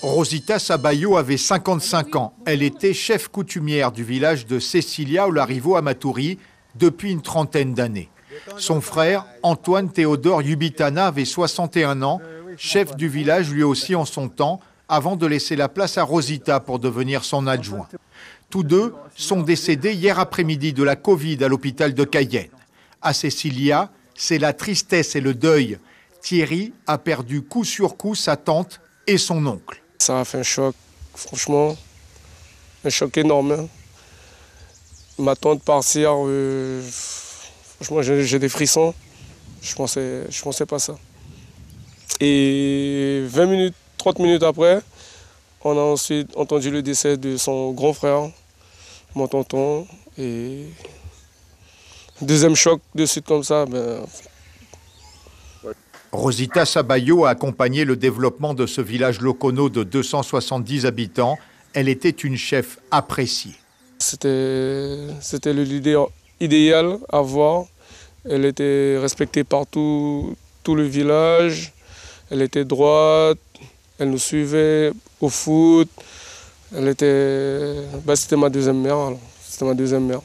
Rosita Sabayo avait 55 ans. Elle était chef coutumière du village de Cecilia Olarivo à Maturi depuis une trentaine d'années. Son frère, Antoine Théodore Yubitana, avait 61 ans, chef du village lui aussi en son temps, avant de laisser la place à Rosita pour devenir son adjoint. Tous deux sont décédés hier après-midi de la Covid à l'hôpital de Cayenne. À Cecilia, c'est la tristesse et le deuil. Thierry a perdu coup sur coup sa tante et son oncle. Ça a fait un choc, franchement, un choc énorme. Ma tante partir, franchement j'ai des frissons, je pensais pas ça. Et 20 minutes, 30 minutes après, on a ensuite entendu le décès de son grand frère, mon tonton. Et deuxième choc de suite comme ça. Rosita Sabayo a accompagné le développement de ce village locono de 270 habitants. Elle était une chef appréciée. C'était le leader idéal à voir. Elle était respectée par tout le village. Elle était droite, elle nous suivait au foot. C'était ma deuxième mère. Alors. C'était ma deuxième mère.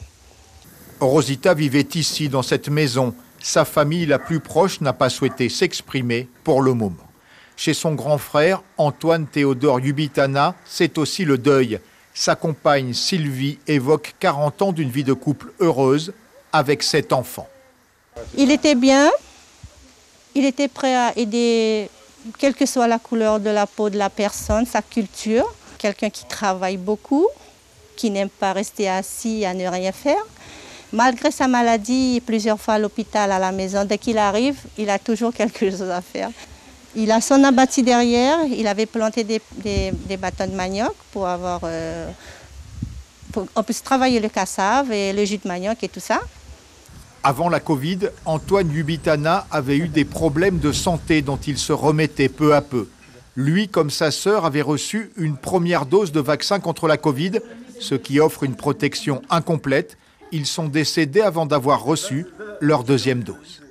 Rosita vivait ici, dans cette maison. Sa famille la plus proche n'a pas souhaité s'exprimer pour le moment. Chez son grand frère, Antoine Théodore Yubitana, c'est aussi le deuil. Sa compagne Sylvie évoque 40 ans d'une vie de couple heureuse avec 7 enfants. Il était bien, il était prêt à aider, quelle que soit la couleur de la peau de la personne, sa culture. Quelqu'un qui travaille beaucoup, qui n'aime pas rester assis à ne rien faire. Malgré sa maladie, plusieurs fois à l'hôpital, à la maison, dès qu'il arrive, il a toujours quelque chose à faire. Il a son abattis derrière, il avait planté des bâtons de manioc pour on puisse travailler le cassave et le jus de manioc et tout ça. Avant la Covid, Antoine Yubitana avait eu des problèmes de santé dont il se remettait peu à peu. Lui, comme sa sœur, avait reçu une première dose de vaccin contre la Covid, ce qui offre une protection incomplète. Ils sont décédés avant d'avoir reçu leur deuxième dose.